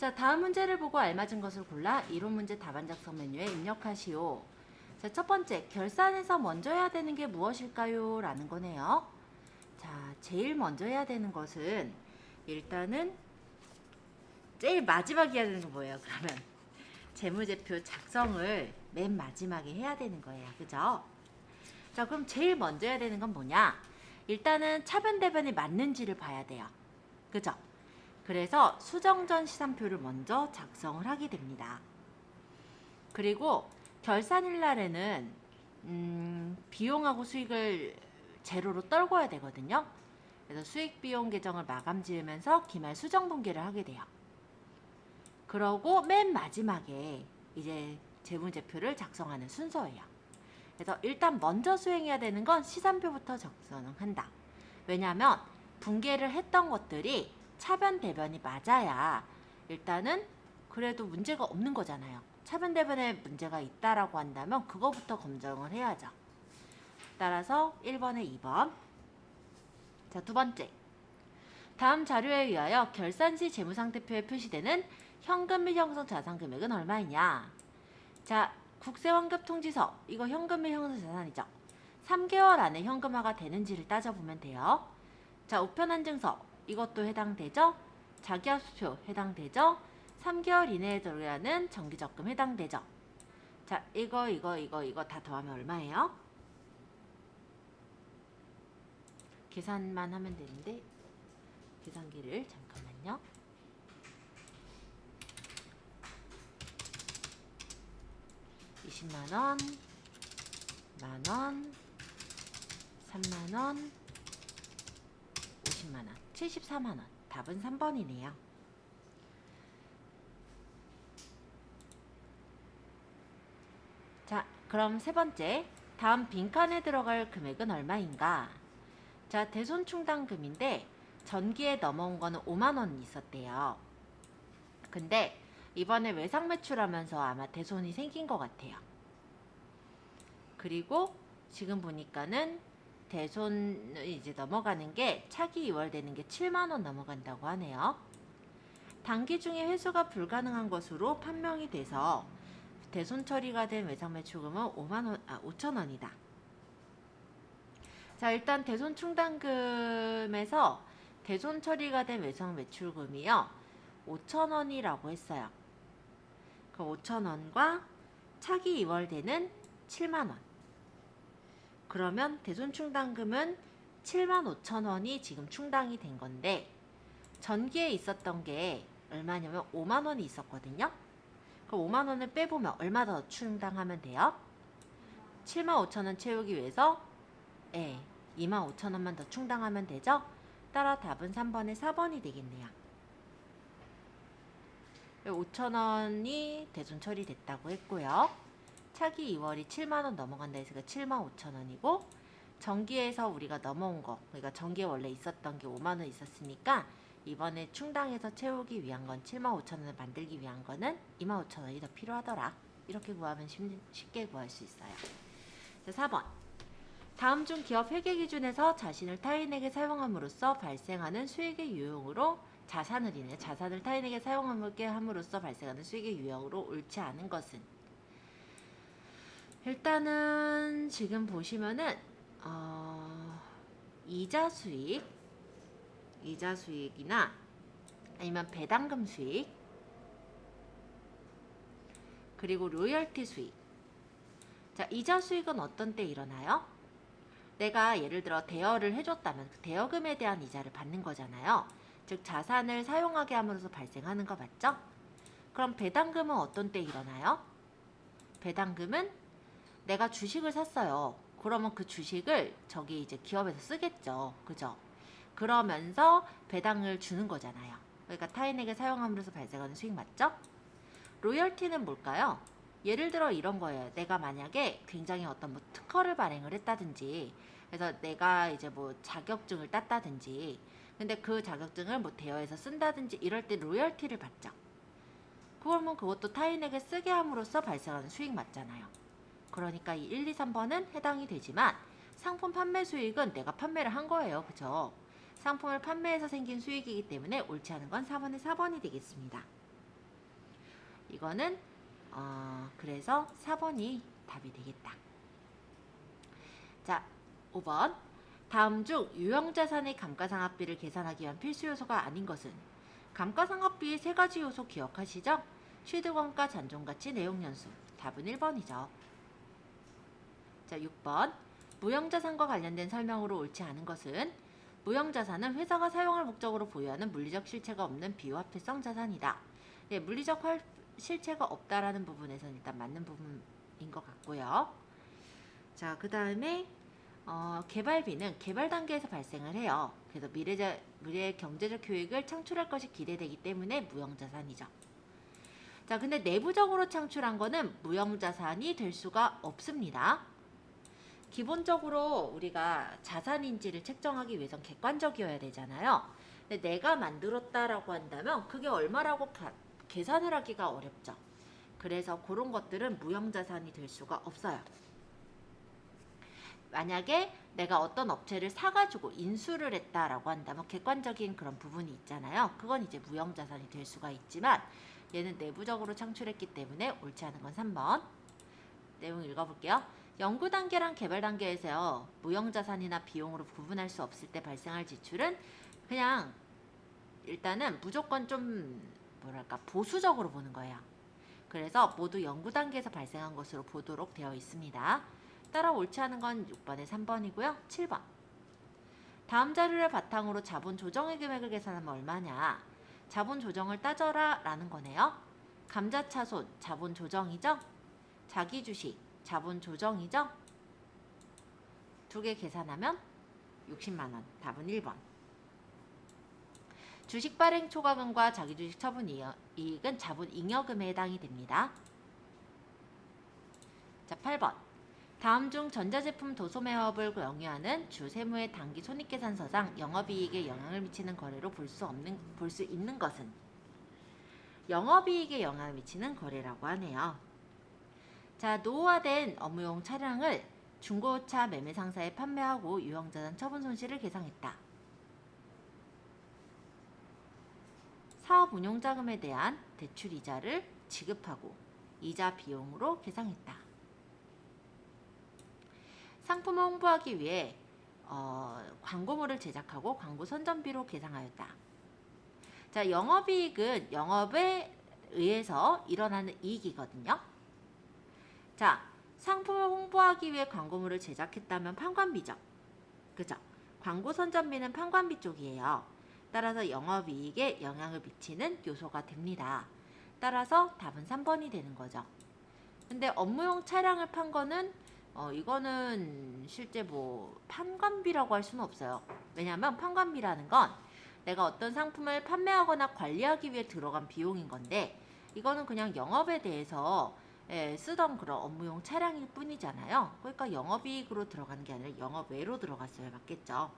자, 다음 문제를 보고 알맞은 것을 골라 이론 문제 답안 작성 메뉴에 입력하시오. 자, 첫 번째, 결산에서 먼저 해야 되는 게 무엇일까요? 라는 거네요. 자, 제일 먼저 해야 되는 것은 일단은 제일 마지막에 해야 되는 건 뭐예요? 그러면 재무제표 작성을 맨 마지막에 해야 되는 거예요. 그죠? 자, 그럼 제일 먼저 해야 되는 건 뭐냐? 일단은 차변 대변이 맞는지를 봐야 돼요. 그죠? 그래서 수정전 시산표를 먼저 작성을 하게 됩니다. 그리고 결산일 날에는 비용하고 수익을 제로로 떨궈야 되거든요. 그래서 수익 비용 계정을 마감 지으면서 기말 수정 분기를 하게 돼요. 그러고 맨 마지막에 이제 재무제표를 작성하는 순서예요. 그래서 일단 먼저 수행해야 되는 건 시산표부터 작성한다. 왜냐하면 분계를 했던 것들이 차변 대변이 맞아야 일단은 그래도 문제가 없는 거잖아요. 차변 대변에 문제가 있다라고 한다면 그거부터 검증을 해야죠. 따라서 1번에 2번. 자, 두 번째. 다음 자료에 의하여 결산 시 재무상태표에 표시되는 현금 및 형성 자산 금액은 얼마이냐? 자, 국세환급통지서 이거 현금 및 형성 자산이죠. 3개월 안에 현금화가 되는지를 따져보면 돼요. 자, 우편한증서 이것도 해당되죠. 자기합수표 해당되죠. 3개월 이내에 들어가는 정기적금 해당되죠. 자, 이거 다 더하면 얼마예요? 계산만 하면 되는데 계산기를 잠깐만요. 20만원, 만원, 3만원, 50만원, 74만원. 답은 3번이네요. 자, 그럼 세 번째. 다음 빈칸에 들어갈 금액은 얼마인가? 자, 대손충당금인데 전기에 넘어온 거는 5만원 있었대요. 근데 이번에 외상 매출하면서 아마 대손이 생긴 것 같아요. 그리고 지금 보니까는 대손 이제 넘어가는 게 차기 2월 되는 게 7만원 넘어간다고 하네요. 단기 중에 회수가 불가능한 것으로 판명이 돼서 대손 처리가 된 외상 매출금은 5천원이다. 자, 일단 대손 충당금에서 대손 처리가 된 외상 매출금이요. 5천원이라고 했어요. 그 5천원과 차기 2월 되는 7만원. 그러면 대손 충당금은 7만 5천원이 지금 충당이 된 건데 전기에 있었던 게 얼마냐면 5만원이 있었거든요. 그럼 5만원을 빼보면 얼마 더 충당하면 돼요? 7만 5천원 채우기 위해서 2만 5천원만 더 충당하면 되죠? 따라 답은 3번에 4번이 되겠네요. 5천원이 대손 처리됐다고 했고요. 차기 2월이 7만원 넘어간다 해서 7만 5천원이고 전기에서 우리가 넘어온 거, 그러니까 전기에 원래 있었던 게 5만원 있었으니까 이번에 충당해서 채우기 위한 건 7만 5천원을 만들기 위한 거는 2만 5천원이 더 필요하더라. 이렇게 구하면 쉽게 구할 수 있어요. 자, 4번. 다음 중 기업 회계 기준에서 자신을 타인에게 사용함으로써 발생하는 수익의 유형으로 자산을 타인에게 사용함으로써 발생하는 수익의 유형으로 옳지 않은 것은? 일단은 지금 보시면은 이자 수익이나 아니면 배당금 수익, 그리고 로열티 수익. 자, 이자 수익은 어떤 때 일어나요? 내가 예를 들어 대여를 해줬다면 그 대여금에 대한 이자를 받는 거잖아요. 즉 자산을 사용하게 함으로써 발생하는 거 맞죠? 그럼 배당금은 어떤 때 일어나요? 배당금은 내가 주식을 샀어요. 그러면 그 주식을 저기 이제 기업에서 쓰겠죠. 그죠? 그러면서 배당을 주는 거잖아요. 그러니까 타인에게 사용함으로써 발생하는 수익 맞죠? 로열티는 뭘까요? 예를 들어 이런 거예요. 내가 만약에 굉장히 어떤 뭐 특허를 발행을 했다든지, 그래서 내가 이제 뭐 자격증을 땄다든지, 근데 그 자격증을 뭐 대여해서 쓴다든지 이럴 때 로열티를 받죠. 그러면 그것도 타인에게 쓰게 함으로써 발생하는 수익 맞잖아요. 그러니까 이 1, 2, 3번은 해당이 되지만 상품 판매 수익은 내가 판매를 한 거예요. 그죠? 상품을 판매해서 생긴 수익이기 때문에 옳지 않은 건 4번에 4번이 되겠습니다. 이거는 그래서 4번이 답이 되겠다. 자, 5번. 다음 중 유형자산의 감가상각비를 계산하기 위한 필수 요소가 아닌 것은? 감가상각비의 세 가지 요소 기억하시죠? 취득원가, 잔존가치, 내용연수. 답은 1번이죠. 자, 6번. 무형자산과 관련된 설명으로 옳지 않은 것은? 무형자산은 회사가 사용할 목적으로 보유하는 물리적 실체가 없는 비화폐성 자산이다. 네, 물리적 실체가 없다라는 부분에서는 일단 맞는 부분인 것 같고요. 자, 그 다음에 개발비는 개발 단계에서 발생을 해요. 그래서 미래의 경제적 효익을 창출할 것이 기대되기 때문에 무형자산이죠. 자, 근데 내부적으로 창출한 거는 무형자산이 될 수가 없습니다. 기본적으로 우리가 자산인지를 책정하기 위해선 객관적이어야 되잖아요. 근데 내가 만들었다라고 한다면 그게 얼마라고 계산을 하기가 어렵죠. 그래서 그런 것들은 무형자산이 될 수가 없어요. 만약에 내가 어떤 업체를 사가지고 인수를 했다라고 한다면 객관적인 그런 부분이 있잖아요. 그건 이제 무형자산이 될 수가 있지만 얘는 내부적으로 창출했기 때문에 옳지 않은 건 3번. 내용 읽어볼게요. 연구 단계랑 개발 단계에서 무형자산이나 비용으로 구분할 수 없을 때 발생할 지출은 그냥 일단은 무조건 좀 뭐랄까 보수적으로 보는 거예요. 그래서 모두 연구 단계에서 발생한 것으로 보도록 되어 있습니다. 따라 옳지 않은 건 6번에 3번이고요. 7번. 다음 자료를 바탕으로 자본 조정의 금액을 계산하면 얼마냐? 자본 조정을 따져라 라는 거네요. 감자차손 자본 조정이죠? 자기주식 자본 조정이죠? 두 개 계산하면 60만원. 답은 1번. 주식 발행 초과금과 자기주식 처분 이익은 자본 잉여금에 해당이 됩니다. 자, 8번. 다음 중 전자제품 도소매업을 영위하는 주 세무의 단기 손익계산서상 영업이익에 영향을 미치는 거래로 볼 수 있는 것은? 영업이익에 영향을 미치는 거래라고 하네요. 자, 노후화된 업무용 차량을 중고차 매매상사에 판매하고 유형자산 처분 손실을 계상했다. 사업 운용자금에 대한 대출 이자를 지급하고 이자 비용으로 계상했다. 상품을 홍보하기 위해 광고물을 제작하고 광고 선전비로 계상하였다. 자, 영업이익은 영업에 의해서 일어나는 이익이거든요. 자, 상품을 홍보하기 위해 광고물을 제작했다면 판관비죠. 그죠? 광고 선전비는 판관비 쪽이에요. 따라서 영업이익에 영향을 미치는 요소가 됩니다. 따라서 답은 3번이 되는 거죠. 근데 업무용 차량을 판 거는 이거는 실제 뭐 판관비라고 할 수는 없어요. 왜냐하면 판관비라는 건 내가 어떤 상품을 판매하거나 관리하기 위해 들어간 비용인 건데 이거는 그냥 영업에 대해서 쓰던 그런 업무용 차량일 뿐이잖아요. 그러니까 영업이익으로 들어가는 게 아니라 영업외로 들어갔어야 맞겠죠.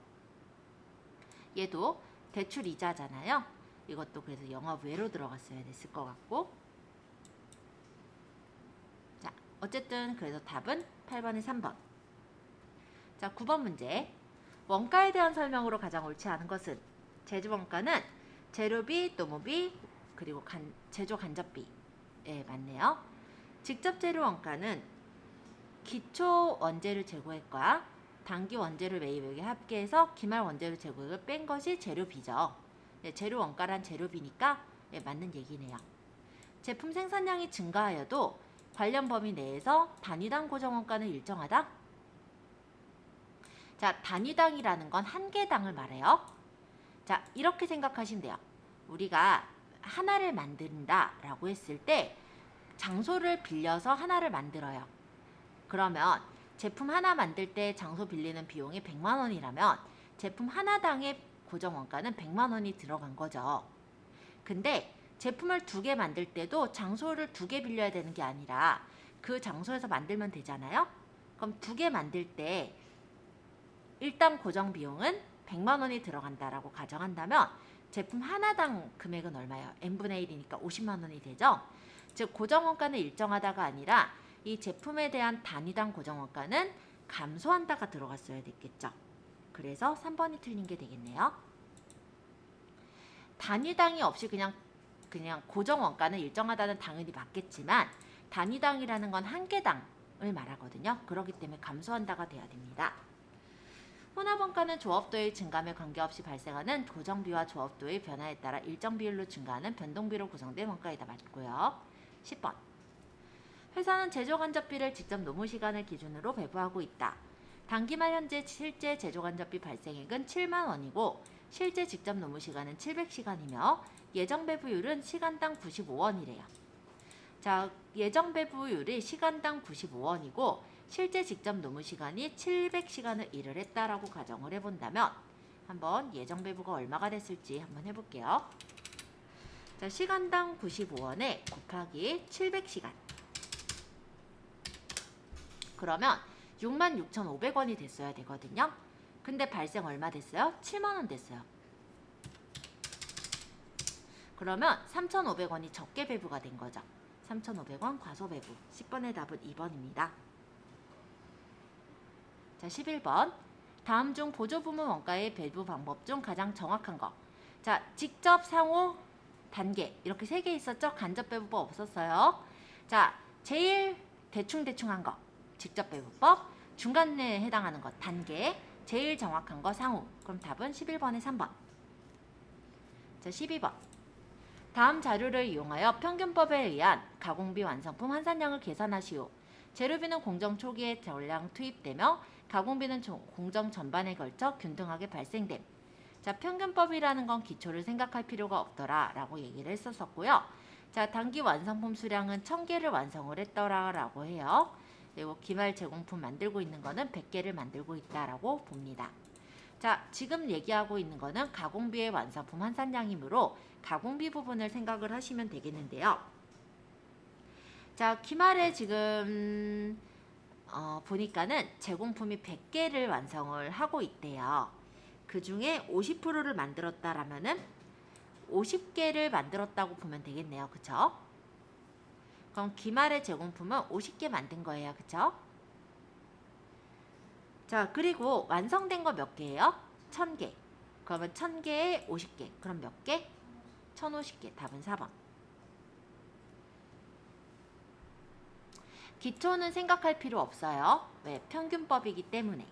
얘도 대출 이자잖아요. 이것도 그래서 영업외로 들어갔어야 됐을 것 같고. 자, 어쨌든 그래서 답은 8번에 3번. 자, 9번 문제. 원가에 대한 설명으로 가장 옳지 않은 것은? 제조원가는 재료비, 노무비, 그리고 제조 간접비. 예, 맞네요. 직접 재료 원가는 기초 원재료 재고액과 단기 원재료 매입액에 합계해서 기말 원재료 재고액을 뺀 것이 재료비죠. 네, 재료 원가란 재료비니까 네, 맞는 얘기네요. 제품 생산량이 증가하여도 관련 범위 내에서 단위당 고정원가는 일정하다? 자, 단위당이라는 건 한 개당을 말해요. 자, 이렇게 생각하시면 돼요. 우리가 하나를 만든다 라고 했을 때 장소를 빌려서 하나를 만들어요. 그러면 제품 하나 만들 때 장소 빌리는 비용이 100만 원이라면 제품 하나당의 고정원가는 100만 원이 들어간 거죠. 근데 제품을 두 개 만들 때도 장소를 두 개 빌려야 되는 게 아니라 그 장소에서 만들면 되잖아요. 그럼 두 개 만들 때 일당 고정 비용은 100만 원이 들어간다라고 가정한다면 제품 하나당 금액은 얼마예요? n분의 1이니까 50만 원이 되죠. 즉 고정원가는 일정하다가 아니라 이 제품에 대한 단위당 고정원가는 감소한다가 들어갔어야 됐겠죠. 그래서 3번이 틀린 게 되겠네요. 단위당이 없이 그냥 그냥 고정 원가는 일정하다는 당연히 맞겠지만 단위당이라는 건 한 개당을 말하거든요. 그렇기 때문에 감소한다가 돼야 됩니다. 혼합원가는 조업도의 증감에 관계없이 발생하는 고정비와 조업도의 변화에 따라 일정 비율로 증가하는 변동비로 구성된 원가이다. 맞고요. 10번. 회사는 제조간접비를 직접 노무시간을 기준으로 배부하고 있다. 단기말 현재 실제 제조간접비 발생액은 7만 원이고 실제 직접 노무시간은 700시간이며 예정 배부율은 시간당 95원이래요. 자, 예정 배부율이 시간당 95원이고 실제 직접 노무시간이 700시간을 일을 했다라고 가정을 해본다면 한번 예정 배부가 얼마가 됐을지 한번 해볼게요. 자, 시간당 95원에 곱하기 700시간. 그러면 66,500원이 됐어야 되거든요. 근데 발생 얼마 됐어요? 7만원 됐어요. 그러면 3,500원이 적게 배부가 된 거죠. 3,500원 과소 배부. 10번의 답은 2번입니다. 자, 11번. 다음 중 보조부문 원가의 배부 방법 중 가장 정확한 거. 자, 직접, 상호, 단계 이렇게 3개 있었죠? 간접 배부법 없었어요. 자, 제일 대충한 거 직접 배부법, 중간에 해당하는 것 단계, 제일 정확한 거 상호. 그럼 답은 11번에 3번. 자, 12번. 다음 자료를 이용하여 평균법에 의한 가공비 완성품 환산량을 계산하시오. 재료비는 공정 초기에 전량 투입되며 가공비는 공정 전반에 걸쳐 균등하게 발생됨. 자, 평균법이라는 건 기초를 생각할 필요가 없더라 라고 얘기를 했었고요. 자, 단기 완성품 수량은 1000개를 완성을 했더라 라고 해요. 그리고 기말 제공품 만들고 있는 거는 100개를 만들고 있다라고 봅니다. 자, 지금 얘기하고 있는 거는 가공비의 완성품 환산량이므로 가공비 부분을 생각을 하시면 되겠는데요. 자, 기말에 지금 보니까는 제공품이 100개를 완성을 하고 있대요. 그 중에 50%를 만들었다라면은 50개를 만들었다고 보면 되겠네요. 그쵸? 그럼 기말의 제공품은 50개 만든 거예요. 그쵸? 자, 그리고 완성된 거 몇 개예요? 1000개. 그러면 1000개에 50개. 그럼 몇 개? 1050개. 답은 4번. 기초는 생각할 필요 없어요. 왜? 평균법이기 때문에.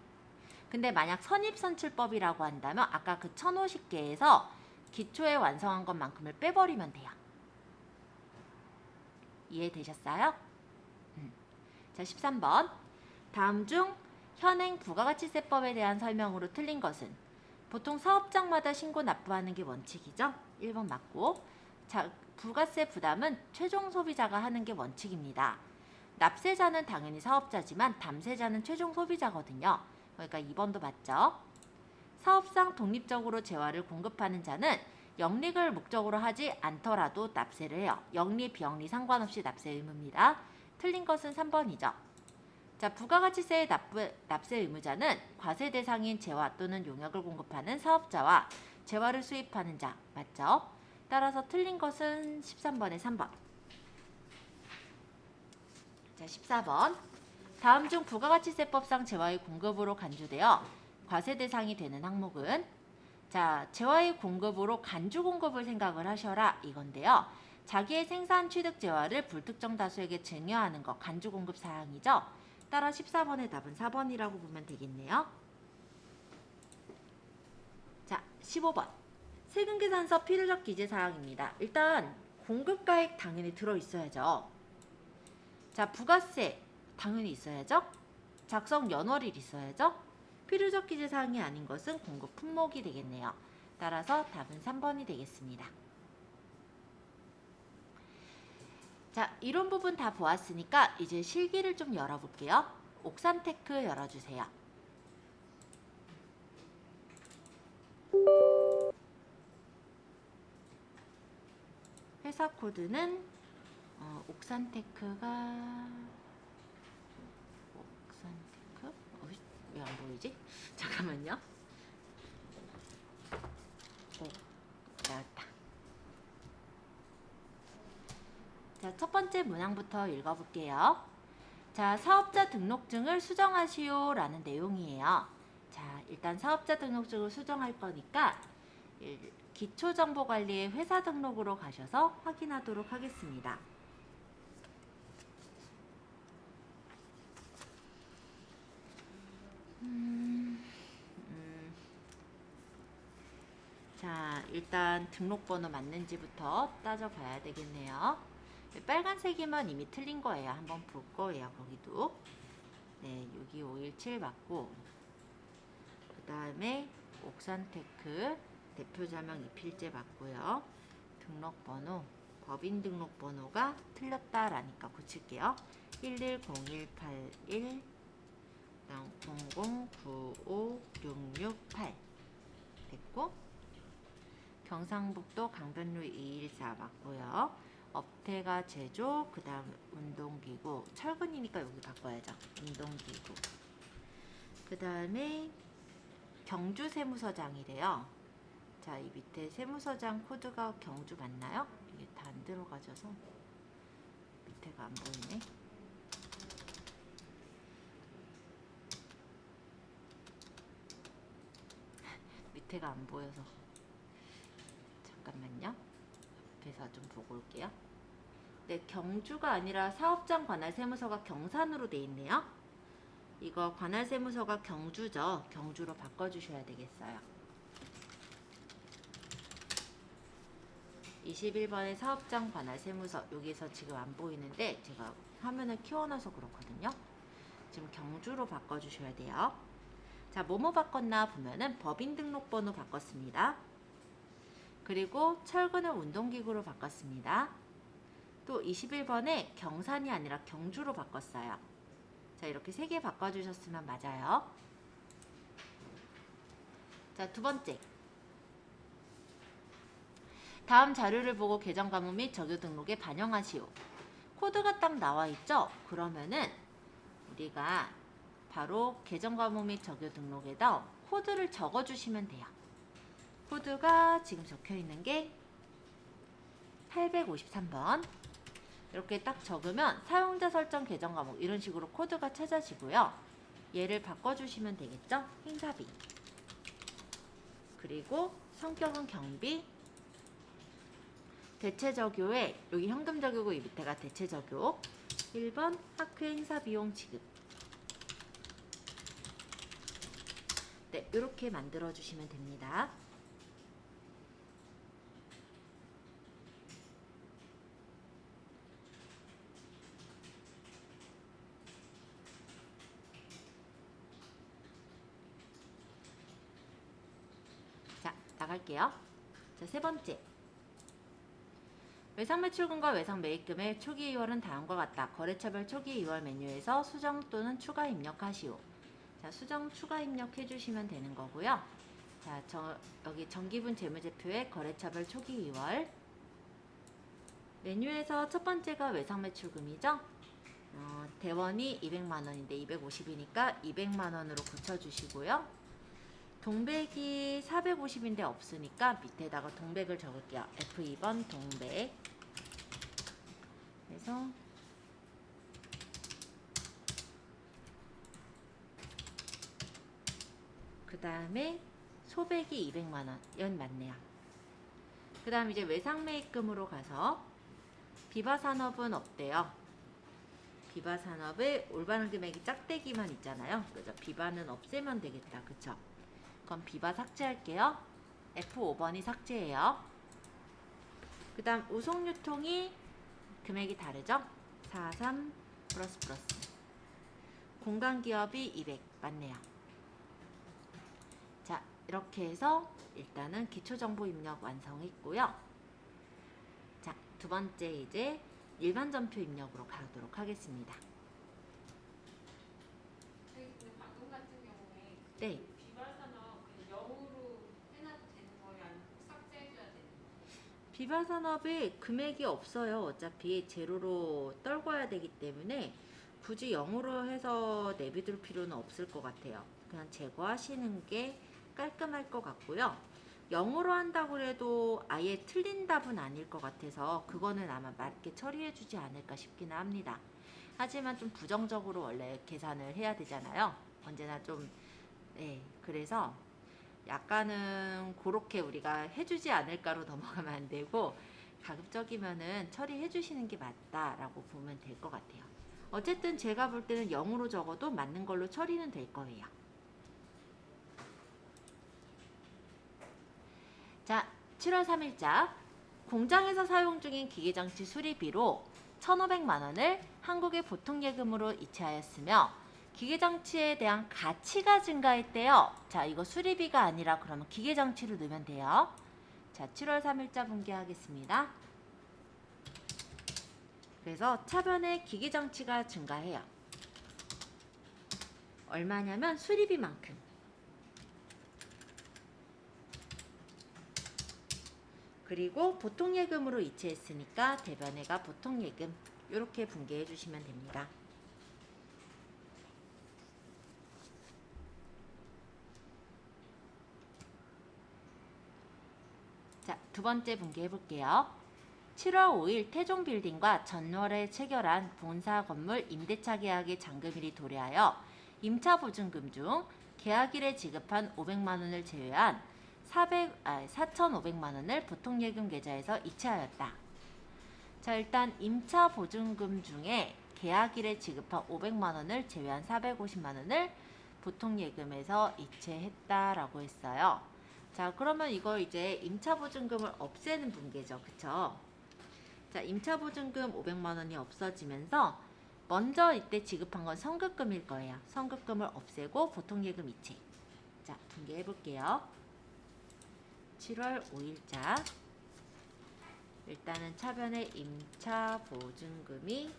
근데 만약 선입선출법이라고 한다면 아까 그 1050개에서 기초에 완성한 것만큼을 빼버리면 돼요. 이해되셨어요? 자, 13번. 다음 중 현행 부가가치세법에 대한 설명으로 틀린 것은? 보통 사업장마다 신고 납부하는 게 원칙이죠. 1번 맞고. 자, 부가세 부담은 최종 소비자가 하는 게 원칙입니다. 납세자는 당연히 사업자지만 담세자는 최종 소비자거든요. 그러니까 2번도 맞죠. 사업상 독립적으로 재화를 공급하는 자는 영리를 목적으로 하지 않더라도 납세를 해요. 영리, 비영리 상관없이 납세 의무입니다. 틀린 것은 3번이죠. 자, 부가가치세의 납세 의무자는 과세 대상인 재화 또는 용역을 공급하는 사업자와 재화를 수입하는 자. 맞죠? 따라서 틀린 것은 13번에 3번. 자, 14번. 다음 중 부가가치세법상 재화의 공급으로 간주되어 과세 대상이 되는 항목은? 자, 재화의 공급으로 간주 공급을 생각을 하셔라 이건데요. 자기의 생산 취득 재화를 불특정 다수에게 증여하는 것, 간주 공급 사항이죠. 따라 14번의 답은 4번이라고 보면 되겠네요. 자, 15번. 세금계산서 필요적 기재사항입니다. 일단 공급가액 당연히 들어있어야죠. 자, 부가세 당연히 있어야죠. 작성 연월일 있어야죠. 필요적 기재사항이 아닌 것은 공급 품목이 되겠네요. 따라서 답은 3번이 되겠습니다. 자, 이론 부분 다 보았으니까 이제 실기를 좀 열어볼게요. 옥산테크 열어주세요. 회사 코드는 옥산테크가 왜 안 보이지? 잠깐만요. 나왔다. 자, 첫 번째 문항부터 읽어볼게요. 자, 사업자 등록증을 수정하시오 라는 내용이에요. 자, 일단 사업자 등록증을 수정할 거니까 기초정보관리의 회사 등록으로 가셔서 확인하도록 하겠습니다. 자, 일단 등록번호 맞는지부터 따져봐야 되겠네요. 빨간색이면 이미 틀린 거예요. 한번 볼 거예요. 거기도. 네, 62517 맞고, 그 다음에 옥산테크 대표자명 이필재 맞고요. 등록번호, 법인 등록번호가 틀렸다라니까 고칠게요. 110181 0095668 됐고, 경상북도 강변로 214 맞고요. 업태가 제조, 그 다음 운동기구, 철근이니까 여기 바꿔야죠. 운동기구. 그 다음에 경주 세무서장이래요. 자, 이 밑에 세무서장 코드가 경주 맞나요? 이게 다 안 들어가져서 밑에가 안 보이네. 밑에가 안 보여서 잠깐만요. 옆에서 좀 보고 올게요. 네, 경주가 아니라 사업장 관할 세무서가 경산으로 돼 있네요. 이거 관할 세무서가 경주죠. 경주로 바꿔주셔야 되겠어요. 21번의 사업장 관할 세무서, 여기서 지금 안 보이는데 제가 화면을 키워놔서 그렇거든요. 지금 경주로 바꿔주셔야 돼요. 자, 뭐뭐 바꿨나 보면은 법인 등록번호 바꿨습니다. 그리고 철근을 운동기구로 바꿨습니다. 또 21번에 경산이 아니라 경주로 바꿨어요. 자, 이렇게 3개 바꿔주셨으면 맞아요. 자, 두 번째. 다음 자료를 보고 계정 가문 및 적요 등록에 반영하시오. 코드가 딱 나와 있죠? 그러면은 우리가 바로 계정 가문 및 적요 등록에다 코드를 적어 주시면 돼요. 코드가 지금 적혀 있는 게 853번. 이렇게 딱 적으면 사용자 설정 계정 과목 이런 식으로 코드가 찾아지고요. 얘를 바꿔주시면 되겠죠? 행사비. 그리고 성격은 경비. 대체적요에 여기 현금적요고 이 밑에가 대체적요. 1번 학회 행사비용 지급. 네, 이렇게 만들어주시면 됩니다. 자, 나갈게요. 자, 세 번째. 외상 매출금과 외상 매입금의 초기 이월은 다음과 같다. 거래처별 초기 이월 메뉴에서 수정 또는 추가 입력하시오. 자, 수정 추가 입력해 주시면 되는 거고요. 자, 여기 정기분 재무제표에 거래처별 초기 이월 메뉴에서 첫 번째가 외상 매출금이죠. 대원이 200만원인데 250이니까 200만원으로 고쳐주시고요. 동백이 450인데 없으니까 밑에다가 동백을 적을게요. F2번 동백. 그래서 그 다음에 소백이 200만원. 이건 맞네요. 그 다음 이제 외상매입금으로 가서 비바산업은 없대요. 비바산업의 올바른 금액이 짝대기만 있잖아요. 그죠? 비바는 없애면 되겠다. 그쵸? 그럼 비바 삭제할게요. F5번이 삭제예요. 그 다음 우송유통이 금액이 다르죠? 43 플러스 공간기업이 200 맞네요. 자, 이렇게 해서 일단은 기초정보 입력 완성했고요. 자, 두 번째 이제 일반 전표 입력으로 가도록 하겠습니다. 근데 방금 같은 경우에 네. 비발산업 그냥 0으로 해놔도 되는 거예요? 아니면 삭제해줘야 되는 거예요? 비발산업이 금액이 없어요. 어차피 제로로 떨궈야 되기 때문에 굳이 0으로 해서 내비둘 필요는 없을 것 같아요. 그냥 제거하시는 게 깔끔할 것 같고요. 0으로 한다고 해도 아예 틀린 답은 아닐 것 같아서 그거는 아마 맞게 처리해 주지 않을까 싶기는 합니다. 하지만 좀 부정적으로 원래 계산을 해야 되잖아요. 언제나 좀, 네, 그래서 약간은 그렇게 우리가 해주지 않을까로 넘어가면 안 되고 가급적이면은 처리해 주시는 게 맞다라고 보면 될 것 같아요. 어쨌든 제가 볼 때는 0으로 적어도 맞는 걸로 처리는 될 거예요. 자, 7월 3일자 공장에서 사용 중인 기계장치 수리비로 1,500만 원을 한국의 보통예금으로 이체하였으며 기계장치에 대한 가치가 증가했대요. 자, 이거 수리비가 아니라 그러면 기계장치로 넣으면 돼요. 자, 7월 3일자 분개하겠습니다. 그래서 차변에 기계장치가 증가해요. 얼마냐면 수리비만큼. 그리고 보통예금으로 이체했으니까 대변회가 보통예금 이렇게 분개해 주시면 됩니다. 자, 두 번째 분개해 볼게요. 7월 5일 태종빌딩과 전월에 체결한 본사 건물 임대차 계약의 잔금일이 도래하여 임차 보증금 중 계약일에 지급한 500만 원을 제외한 4,500만 원을 보통예금 계좌에서 이체하였다. 자, 일단 임차 보증금 중에 계약일에 지급한 500만 원을 제외한 450만 원을 보통예금에서 이체했다라고 했어요. 자, 그러면 이거 이제 임차 보증금을 없애는 분계죠. 그쵸? 자, 임차 보증금 500만 원이 없어지면서 먼저 이때 지급한 건 선급금일 거예요. 선급금을 없애고 보통예금 이체. 자, 분개해 볼게요. 7월 5일자 일단은 차변에 임차 보증금이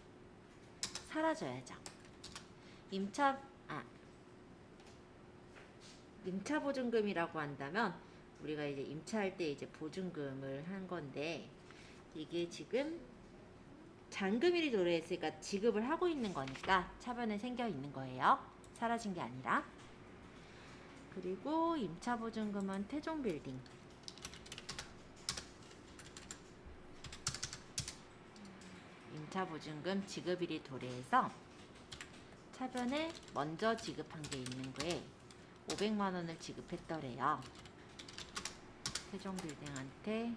사라져야죠. 임차 보증금이라고 한다면 우리가 이제 임차할 때 이제 보증금을 한 건데 이게 지금 잔금일이 도래했으니까 지급을 하고 있는 거니까 차변에 생겨 있는 거예요. 사라진 게 아니라. 그리고 임차 보증금은 태종빌딩. 임차 보증금 지급일이 도래해서 차변에 먼저 지급한 게 있는 거에 500만 원을 지급했더래요. 태종빌딩한테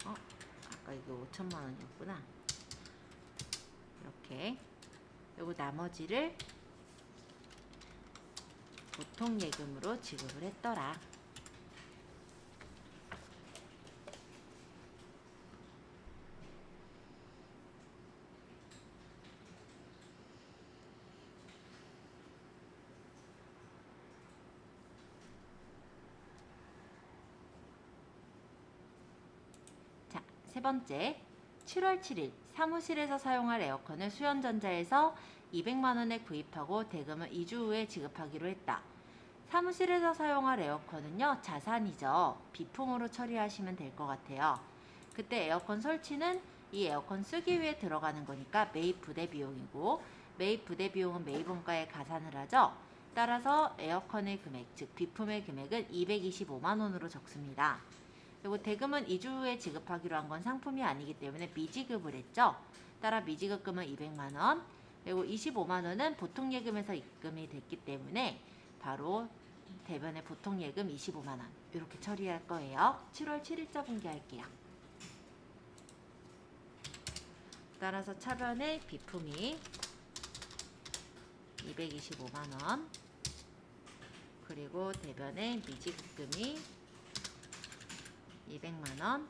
아까 이거 5천만 원이었구나. 이렇게 그리고 나머지를 보통예금으로 지급을 했더라. 자, 세 번째 7월 7일 사무실에서 사용할 에어컨을 수연전자에서 200만 원에 구입하고 대금을 2주 후에 지급하기로 했다. 사무실에서 사용할 에어컨은요, 자산이죠. 비품으로 처리하시면 될 것 같아요. 그때 에어컨 설치는 이 에어컨 쓰기 위해 들어가는 거니까 매입 부대 비용이고 매입 부대 비용은 매입원가에 가산을 하죠. 따라서 에어컨의 금액, 즉 비품의 금액은 225만 원으로 적습니다. 그리고 대금은 2주 후에 지급하기로 한 건 상품이 아니기 때문에 미지급을 했죠. 따라 미지급금은 200만 원, 그리고 25만 원은 보통예금에서 입금이 됐기 때문에 바로 대변의 보통예금 25만 원 이렇게 처리할 거예요. 7월 7일자 분개할게요. 따라서 차변의 비품이 225만 원, 그리고 대변의 미지급금이 200만 원,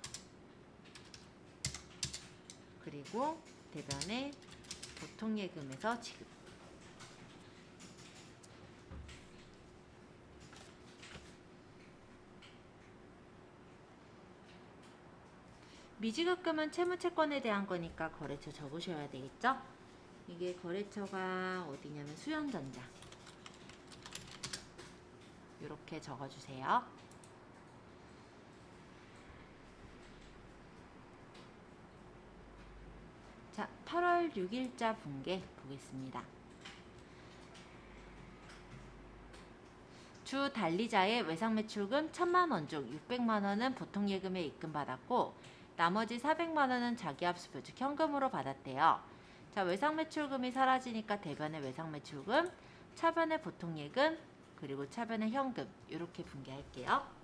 그리고 대변의 보통예금에서 지급. 미지급금은 채무채권에 대한 거니까 거래처 적으셔야 되겠죠? 이게 거래처가 어디냐면 수연전자. 이렇게 적어주세요. 자, 8월 6일자 분개 보겠습니다. 주 달리자의 외상매출금 1,000만 원 중 600만 원은 보통예금에 입금받았고 나머지 400만 원은 자기합수표 즉 현금으로 받았대요. 자, 외상매출금이 사라지니까 대변의 외상매출금, 차변의 보통예금, 그리고 차변의 현금 이렇게 분개할게요.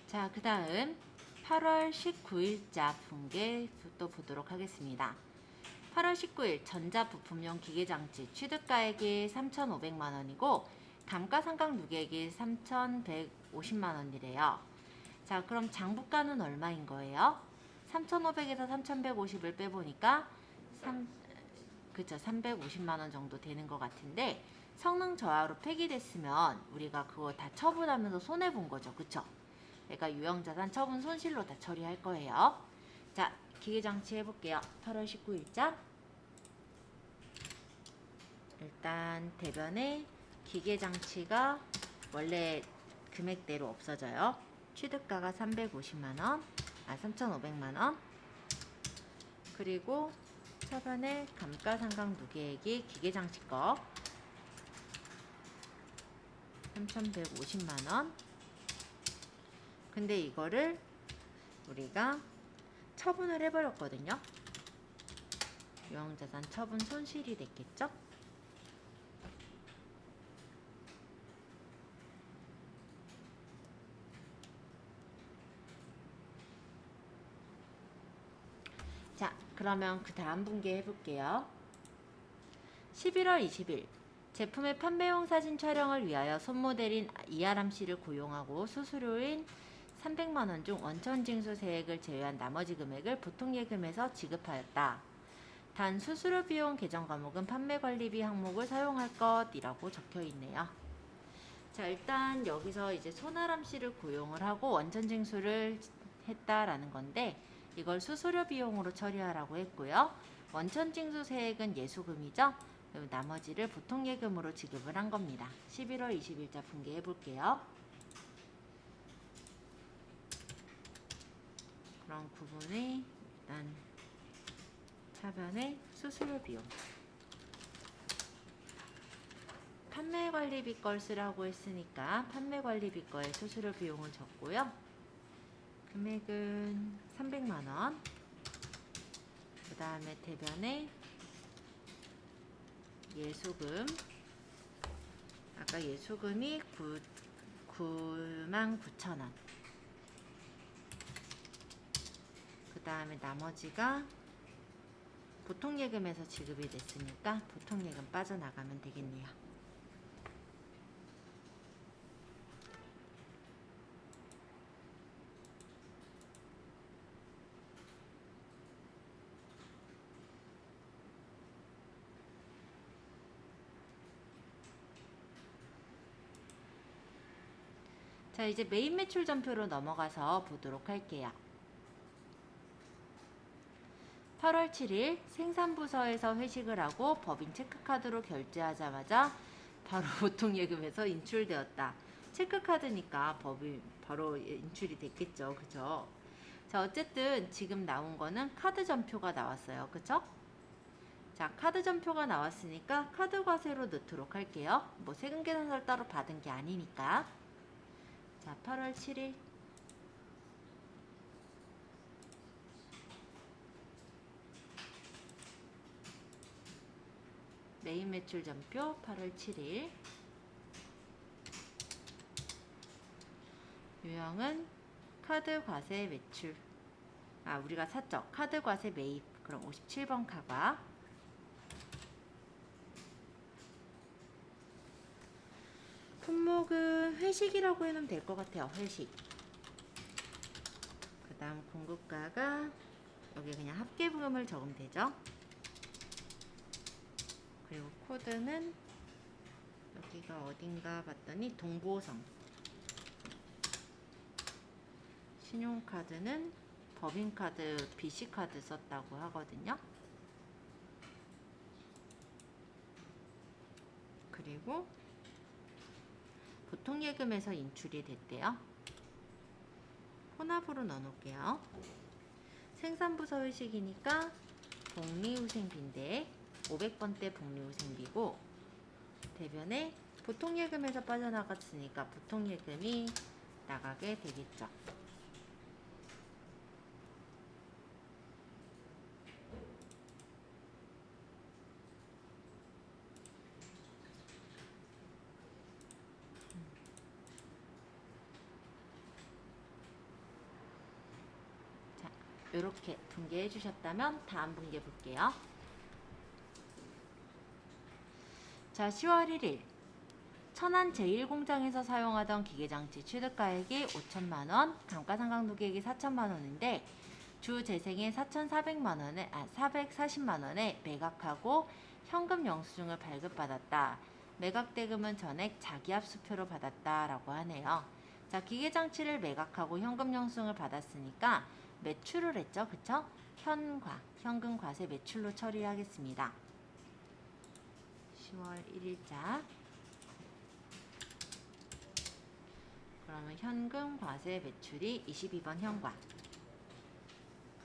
자, 그 다음 8월 19일자 분개 또 보도록 하겠습니다. 8월 19일 전자부품용 기계장치 취득가액이 3,500만원이고 감가상각 누계액이 3,150만원이래요. 자, 그럼 장부가는 얼마인 거예요? 3,500에서 3,150을 빼보니까 350만원 정도 되는 것 같은데, 성능 저하로 폐기됐으면 우리가 그거 다 처분하면서 손해본 거죠. 그쵸? 그러니까 유형자산 처분 손실로 다 처리할 거예요. 자, 기계장치 해볼게요. 8월 19일자. 일단 대변에 기계장치가 원래 금액대로 없어져요. 취득가가 350만원, 3,500만원. 그리고 차변에 감가상각 누계액이 기계장치 거 3,150만원. 근데 이거를 우리가 처분을 해버렸거든요. 유형자산 처분 손실이 됐겠죠? 자, 그러면 그 다음 분개 해볼게요. 11월 20일 제품의 판매용 사진 촬영을 위하여 손모델인 이아람 씨를 고용하고 수수료인 300만원 중 원천징수세액을 제외한 나머지 금액을 보통예금에서 지급하였다. 단 수수료 비용 계정 과목은 판매관리비 항목을 사용할 것이라고 적혀 있네요. 자, 일단 여기서 이제 손아람 씨를 고용을 하고 원천징수를 했다라는 건데, 이걸 수수료 비용으로 처리하라고 했고요. 원천징수세액은 예수금이죠. 나머지를 보통예금으로 지급을 한 겁니다. 11월 20일자 분개해 볼게요. 그럼 구분에 일단 차변에 수수료 비용, 판매관리비 걸 쓰라고 했으니까 판매관리비 거에 수수료 비용을 적고요. 금액은 300만원. 그 다음에 대변에 예수금, 아까 예수금이 99,000원. 그 다음에 나머지가 보통예금에서 지급이 됐으니까 보통예금 빠져나가면 되겠네요. 자, 이제 메인 매출 전표로 넘어가서 보도록 할게요. 8월 7일 생산부서에서 회식을 하고 법인 체크카드로 결제하자마자 바로 보통예금에서 인출되었다. 체크카드니까 법이 바로 인출이 됐겠죠. 그죠? 자, 어쨌든 지금 나온 거는 카드 전표가 나왔어요. 그쵸? 자, 카드 전표가 나왔으니까 카드 과세로 넣도록 할게요. 뭐 세금 계산서를 따로 받은 게 아니니까. 자, 8월 7일 메인 매출 전표 8월 7일. 유형은 카드 과세 매출. 우리가 샀죠. 카드 과세 매입. 그럼 57번 카가. 품목은 회식이라고 해놓으면 될 것 같아요. 회식. 그 다음 공급가가 여기 그냥 합계부금을 적으면 되죠. 그리고 코드는 여기가 어딘가 봤더니 동보성. 신용카드는 법인카드, BC카드 썼다고 하거든요. 그리고 보통예금에서 인출이 됐대요. 혼합으로 넣어놓을게요. 생산부서의식이니까 복리후생비인데 500번대 복리후생비고, 대변에 보통예금에서 빠져나갔으니까 보통예금이 나가게 되겠죠. 자, 이렇게 분개해 주셨다면 다음 분개 볼게요. 자, 10월 1일 천안 제1공장에서 사용하던 기계장치 취득가액이 5천만원, 감가상각누계액이 4천만원인데 주 재생에 4,400만원에 440만원에 매각하고 현금 영수증을 발급받았다. 매각대금은 전액 자기압수표로 받았다 라고 하네요. 자, 기계장치를 매각하고 현금 영수증을 받았으니까 매출을 했죠. 그쵸? 현금 과세 매출로 처리하겠습니다. 10월 1일자. 그러면 현금 과세 매출이 22번 현관.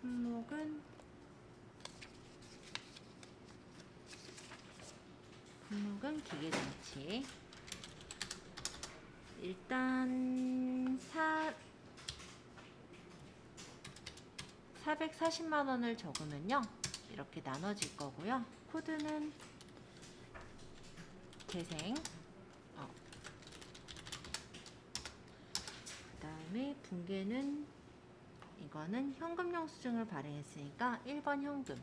품목은 기계장치. 일단 440만원을 적으면요 이렇게 나눠질 거고요. 코드는 재생, 그 다음에 분계는 이거는 현금 영수증을 발행했으니까 1번 현금.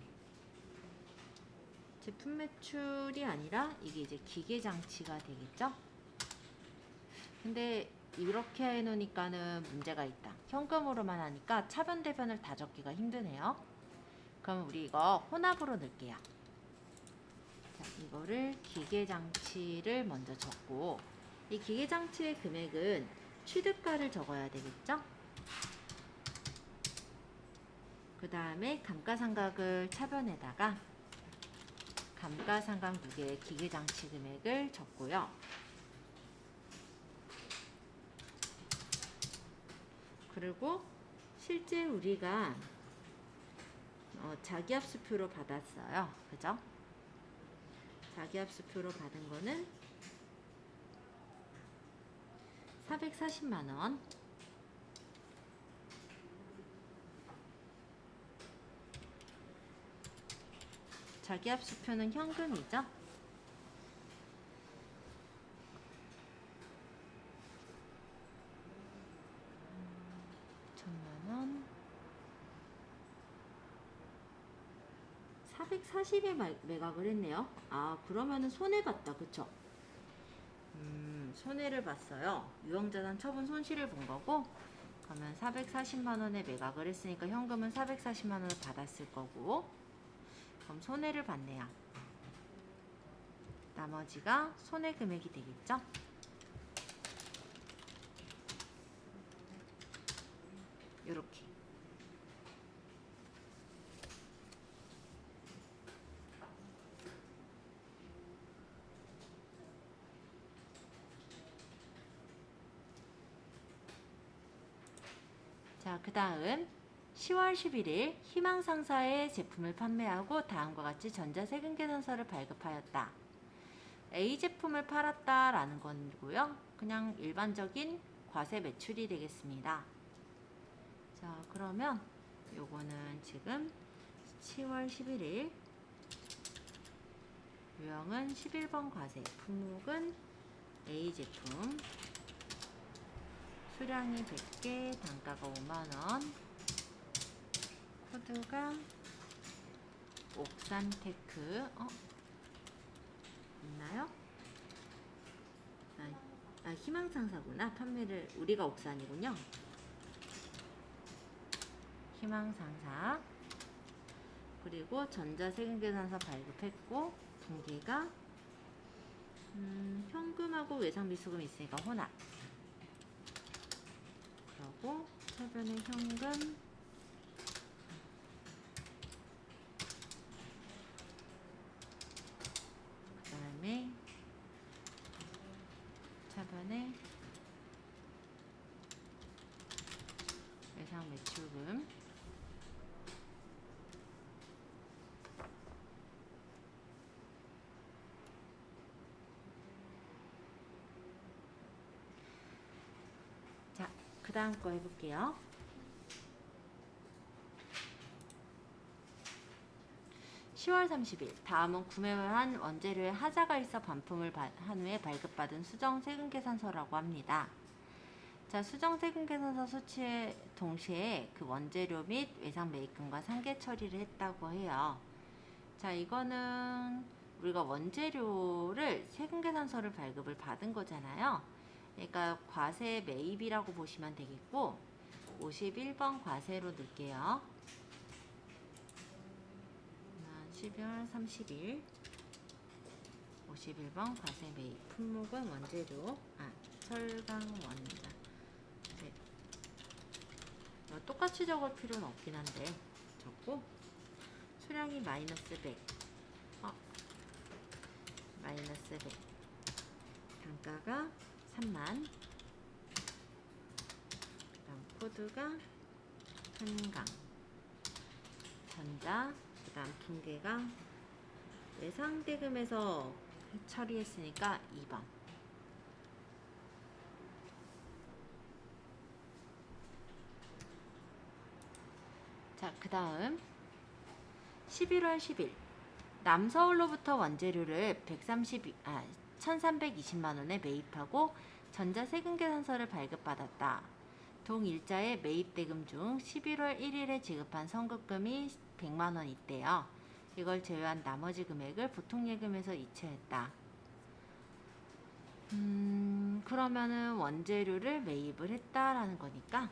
제품 매출이 아니라 이게 이제 기계장치가 되겠죠. 근데 이렇게 해놓으니까는 문제가 있다. 현금으로만 하니까 차변 대변을 다 적기가 힘드네요. 그럼 우리 이거 혼합으로 넣을게요. 자, 이거를 기계장치를 먼저 적고, 이 기계장치의 금액은 취득가를 적어야 되겠죠. 그 다음에 감가상각을 차변에다가 감가상각 누계의 기계장치 금액을 적고요. 그리고 실제 우리가 자기압수표로 받았어요. 그죠? 자기압수표로 받은 거는 440만원. 자기압수표는 현금이죠. 1,000만원. 440에 매각을 했네요. 아, 그러면은 손해봤다. 그쵸? 손해를 봤어요. 유형자산 처분 손실을 본 거고, 그러면 440만원에 매각을 했으니까 현금은 440만원을 받았을 거고, 그럼 손해를 봤네요. 나머지가 손해 금액이 되겠죠? 요렇게. 자, 그 다음 10월 11일 희망상사의 제품을 판매하고 다음과 같이 전자세금계산서를 발급하였다. A 제품을 팔았다 라는 건고요. 그냥 일반적인 과세 매출이 되겠습니다. 자, 그러면 요거는 지금 10월 11일 유형은 11번 과세, 품목은 A 제품, 수량이 100개, 단가가 5만원, 코드가 옥산테크, 있나요? 희망상사구나. 판매를, 우리가 옥산이군요. 희망상사. 그리고 전자세금계산서 발급했고, 분기가 현금하고 외상비수금 있으니까 혼합. 그리고 차변의 현금 예상 매출금. 자, 그 다음 거 해볼게요. 10월 30일 다음은 구매한 원재료에 하자가 있어 반품을 한 후에 발급받은 수정 세금 계산서라고 합니다. 자, 수정 세금 계산서 수치에 동시에 그 원재료 및 외상 매입금과 상계 처리를 했다고 해요. 자, 이거는 우리가 원재료를 세금 계산서를 발급을 받은 거잖아요. 그러니까 과세 매입이라고 보시면 되겠고 51번 과세로 넣을게요. 12월 30일 51번 과세 매입. 품목은 원재료, 철강원입니다. 네. 똑같이 적을 필요는 없긴 한데 적고, 수량이 마이너스 100, 마이너스 100, 단가가 3만, 그다음 코드가 한강, 전자, 그다음 붕괴가 외상대금에서 처리했으니까 2번. 자, 그 다음 11월 10일 남서울로부터 원재료를 1320만원에 매입하고 전자세금계산서를 발급받았다. 동일자의 매입대금 중 11월 1일에 지급한 선급금이 100만원 있대요. 이걸 제외한 나머지 금액을 보통예금에서 이체했다. 그러면은 원재료를 매입을 했다라는 거니까,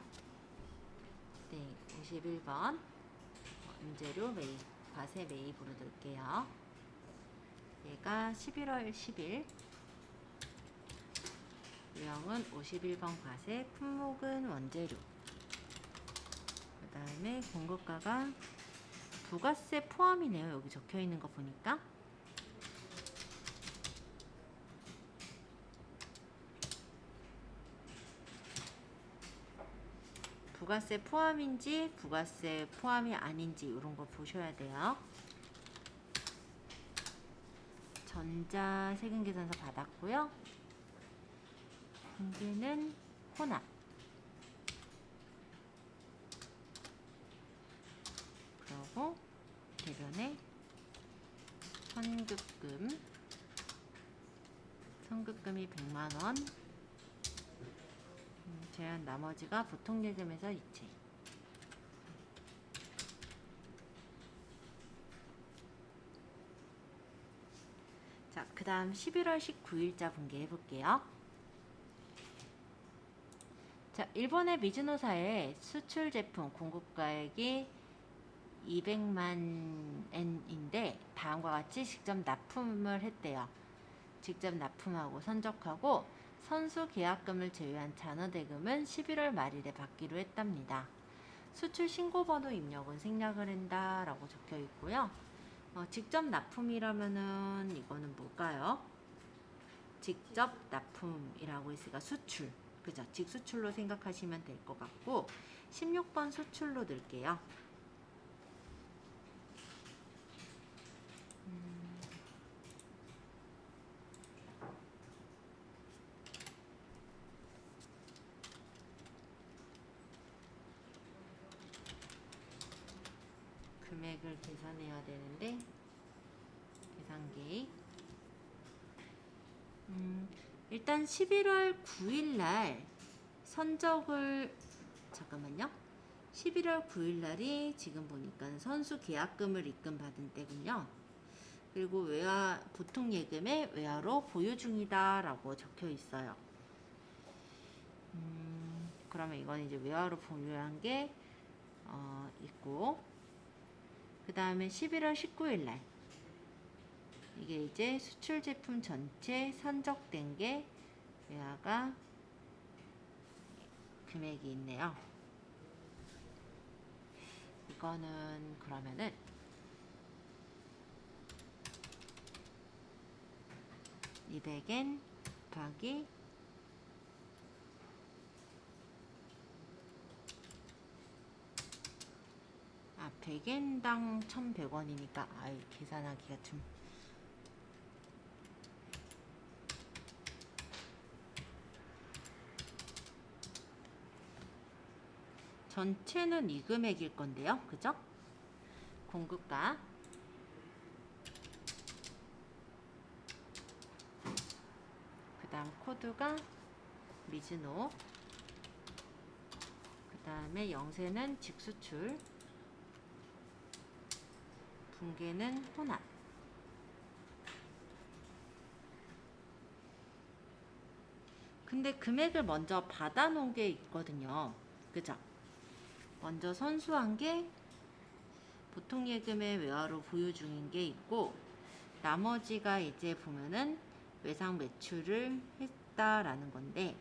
네, 51번 원재료 매입, 과세 매입으로 넣을게요. 얘가 11월 10일, 유형은 51번 과세, 품목은 원재료. 그 다음에 공급가가 부가세 포함이네요. 여기 적혀 있는 거 보니까. 부가세 포함인지 부가세 포함이 아닌지 이런 거 보셔야 돼요. 전자 세금계산서 받았고요. 공개는 혼합. 그리고 대변에 선급금이 100만원, 제한 나머지가 보통예금에서 이체. 자, 그 다음 11월 19일자 분개해 볼게요. 자, 일본의 미즈노사의 수출 제품 공급가액이 200만 엔인데 다음과 같이 직접 납품을 했대요. 직접 납품하고 선적하고 선수 계약금을 제외한 잔여대금은 11월 말일에 받기로 했답니다. 수출 신고번호 입력은 생략을 한다 라고 적혀 있고요. 직접 납품이라면은 이거는 뭘까요? 직접 납품이라고 했으니까 수출, 그죠? 직수출로 생각하시면 될 것 같고 16번 수출로 넣을게요. 금액을 계산해야 되는데 계산기. 일단 11월 9일 날 선적을, 잠깐만요. 11월 9일 날이 지금 보니까 선수 계약금을 입금받은 때군요. 그리고 보통 예금에 외화로 보유 중이다 라고 적혀 있어요. 그러면 이건 이제 외화로 보유한 게 있고, 그 다음에 11월 19일 날 이게 이제 수출 제품 전체 선적된 게 외화가 금액이 있네요. 이거는 그러면은 200엔 곱하기 200 100엔당 1,100원이니까 아이 계산하기가 좀 전체는 이 금액일 건데요. 그죠? 공급가 그 다음 코드가 미즈노 그 다음에 영세는 직수출 붕괴는 혼합 근데 금액을 먼저 받아 놓은 게 있거든요. 그죠? 먼저 선수한 게 보통 예금의 외화로 보유 중인 게 있고 나머지가 이제 보면은 외상 매출을 했다라는 건데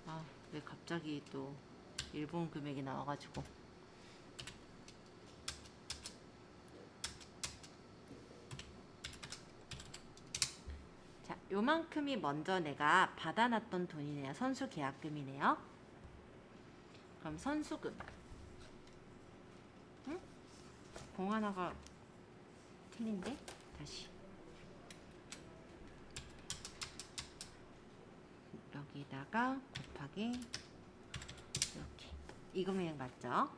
아, 왜 갑자기 또 일본 금액이 나와가지고 자, 요만큼이 먼저 내가 받아놨던 돈이네요. 선수 계약금이네요. 그럼 선수금 응? 공 하나가 틀린데? 다시 여기다가 곱하기 이렇게 이 금액 맞죠?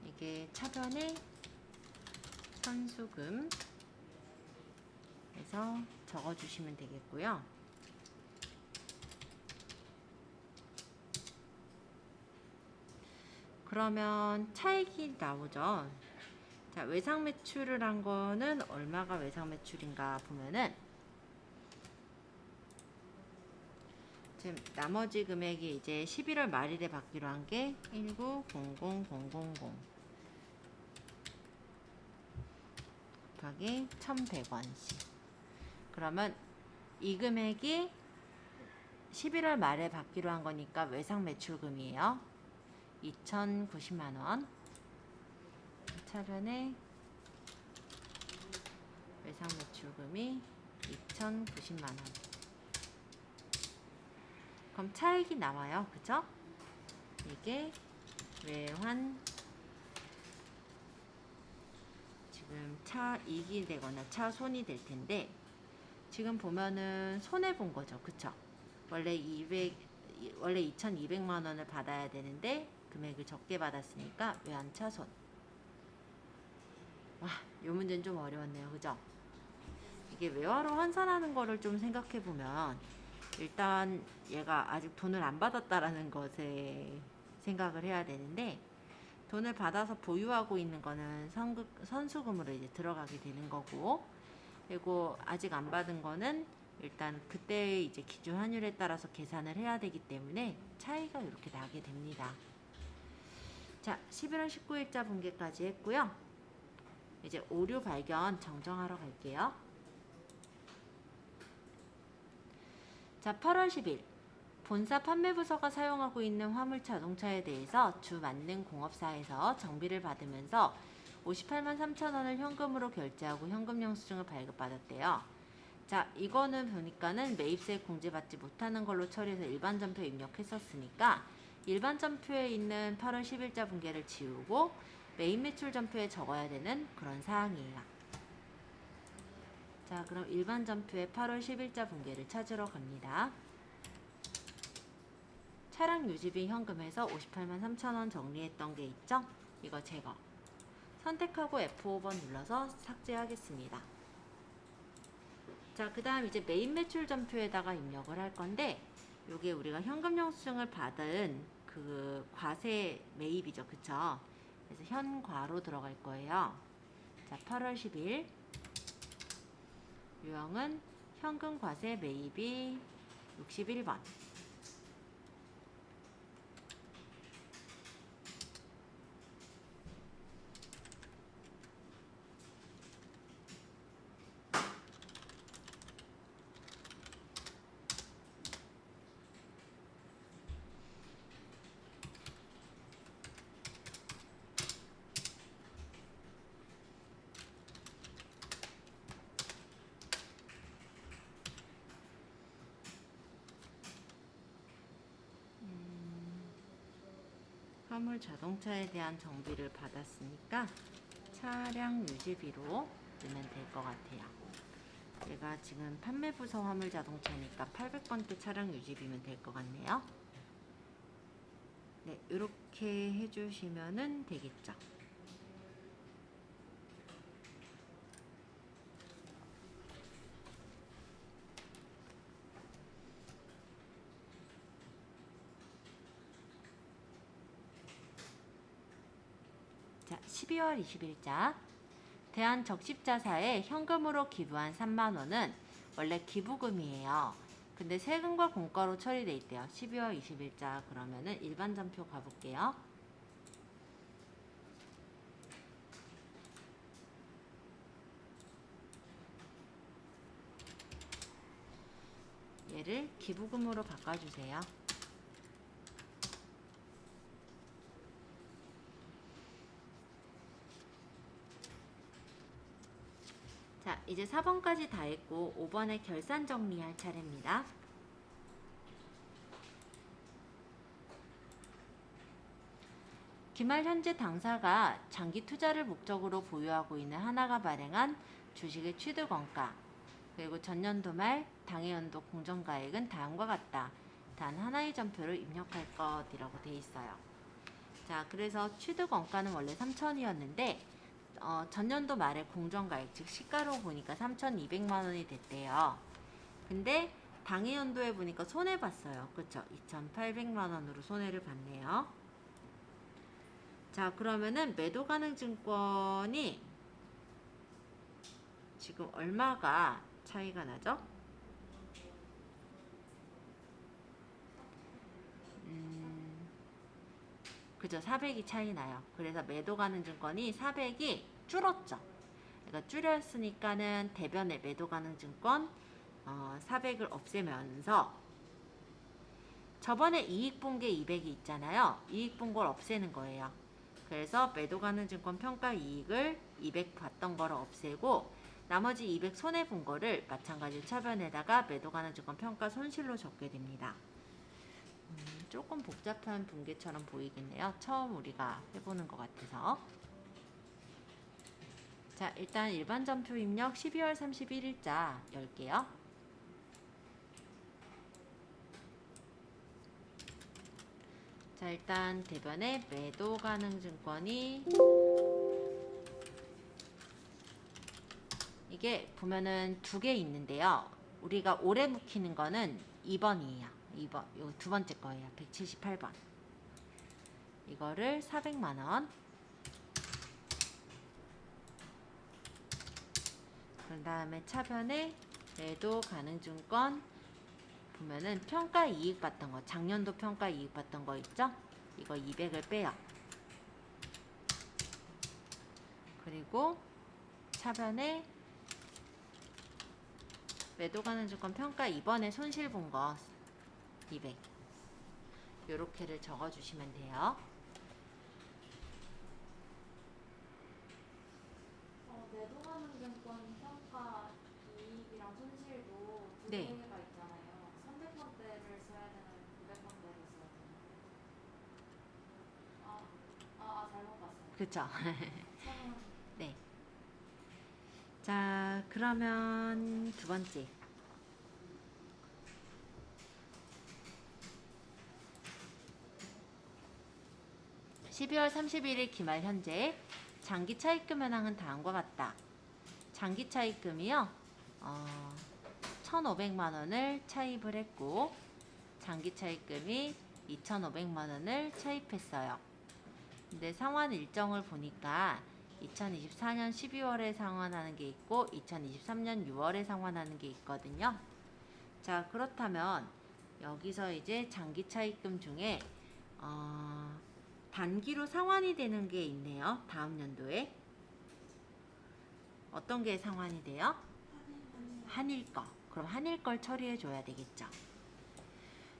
이게 차변의 선수금 해서 적어주시면 되겠고요. 그러면 차익이 나오죠. 자, 외상 매출을 한 거는 얼마가 외상 매출인가 보면은 지금 나머지 금액이 이제 11월 말일에 받기로 한 게 1900000 곱하기 1100원씩 그러면 이 금액이 11월 말에 받기로 한 거니까 외상 매출금이에요. 2090만원 차변에 외상 매출금이 2090만원 그럼 차익이 나와요. 그죠? 이게 외환 지금 차익이 되거나 차손이 될 텐데 지금 보면은 손해 본 거죠. 그쵸? 원래 2,200만 원을 받아야 되는데 금액을 적게 받았으니까 외환차손. 와, 요 문제는 좀 어려웠네요. 그죠? 이게 외화로 환산하는 거를 좀 생각해 보면 일단 얘가 아직 돈을 안 받았다라는 것에 생각을 해야 되는데 돈을 받아서 보유하고 있는 거는 선수금으로 이제 들어가게 되는 거고 그리고 아직 안 받은 거는 일단 그때 이제 기준 환율에 따라서 계산을 해야 되기 때문에 차이가 이렇게 나게 됩니다. 자, 11월 19일자 분기까지 했고요. 이제 오류 발견 정정하러 갈게요. 자, 8월 10일 본사 판매부서가 사용하고 있는 화물 자동차에 대해서 주 만능 공업사에서 정비를 받으면서 58만 3천 원을 현금으로 결제하고 현금 영수증을 발급받았대요. 자, 이거는 보니까는 매입세 공제받지 못하는 걸로 처리해서 일반 전표에 입력했었으니까 일반 전표에 있는 8월 10일자 분계를 지우고 매입 매출 전표에 적어야 되는 그런 사항이에요. 자, 그럼 일반 전표의 8월 10일자 분계를 찾으러 갑니다. 차량 유지비 현금에서 58만 3천 원 정리했던 게 있죠? 이거 제거. 선택하고 F5번 눌러서 삭제하겠습니다. 자, 그 다음 이제 매입 매출 전표에다가 입력을 할 건데 요게 우리가 현금 영수증을 받은 그 과세 매입이죠. 그쵸? 그래서 현과로 들어갈 거예요. 자, 8월 10일 유형은 현금 과세 매입이 61번 화물 자동차에 대한 정비를 받았으니까 차량 유지비로 넣으면 될 것 같아요. 얘가 지금 판매부서 화물 자동차니까 800번대 차량 유지비면 될 것 같네요. 네, 이렇게 해주시면은 되겠죠. 자, 12월 20일자 대한적십자사에 현금으로 기부한 3만원은 원래 기부금이에요. 근데 세금과 공과로 처리돼 있대요. 12월 20일자 그러면은 일반 전표 가볼게요. 얘를 기부금으로 바꿔주세요. 자, 이제 4번까지 다 했고 5번에 결산 정리할 차례입니다. 기말 현재 당사가 장기 투자를 목적으로 보유하고 있는 하나가 발행한 주식의 취득 원가 그리고 전년도 말 당해연도 공정가액은 다음과 같다. 단 하나의 전표를 입력할 것이라고 되어 있어요. 자, 그래서 취득 원가는 원래 3천이었는데 전년도 말에 공정가액 즉 시가로 보니까 3,200만원이 됐대요. 근데 당해연도에 보니까 손해봤어요. 그쵸? 2,800만원으로 손해를 봤네요. 자, 그러면은 매도 가능 증권이 지금 얼마가 차이가 나죠? 그죠? 400이 차이 나요. 그래서 매도 가능 증권이 400이 줄었죠. 그러니까 줄였으니까는 대변에 매도 가능 증권 400을 없애면서 저번에 이익 본 게 200이 있잖아요. 이익 본 걸 없애는 거예요. 그래서 매도 가능 증권 평가 이익을 200 봤던 거를 없애고 나머지 200 손해 본 거를 마찬가지로 차변에다가 매도 가능 증권 평가 손실로 적게 됩니다. 조금 복잡한 분계처럼 보이겠네요. 처음 우리가 해보는 것 같아서. 자, 일단 일반 전표 입력 12월 31일자 열게요. 자, 일단 대변에 매도 가능 증권이 이게 보면은 두 개 있는데요. 우리가 오래 묵히는 거는 2번이에요. 2번. 요 두 번째 거예요. 178번. 이거를 400만원. 그 다음에 차변에 매도 가능 증권 보면은 평가 이익 봤던 거, 작년도 평가 이익 봤던 거 있죠? 이거 200을 빼요. 그리고 차변에 매도 가능 증권 평가 이번에 손실 본 거 200. 요렇게를 적어 주시면 돼요. 매도 가능 증권 평가 이익이랑 손실도 두 네. 개가 있잖아요. 300번대를 써야 되나요? 900번대를 써야 되나요? 잘못 봤어요. 그쵸? 처음 네. 자, 그러면 두 번째. (12월 31일) 기말 현재 장기 차입금 현황은 다음과 같다. 장기 차입금이요. 1,500만원을 차입을 했고 장기 차입금이 2,500만원을 차입했어요. 근데 상환 일정을 보니까 2024년 12월에 상환하는 게 있고 2023년 6월에 상환하는 게 있거든요. 자, 그렇다면 여기서 이제 장기 차입금 중에 단기로 상환이 되는 게 있네요. 다음 연도에. 어떤 게 상환이 돼요? 한일 거. 그럼 한일 걸 처리해 줘야 되겠죠.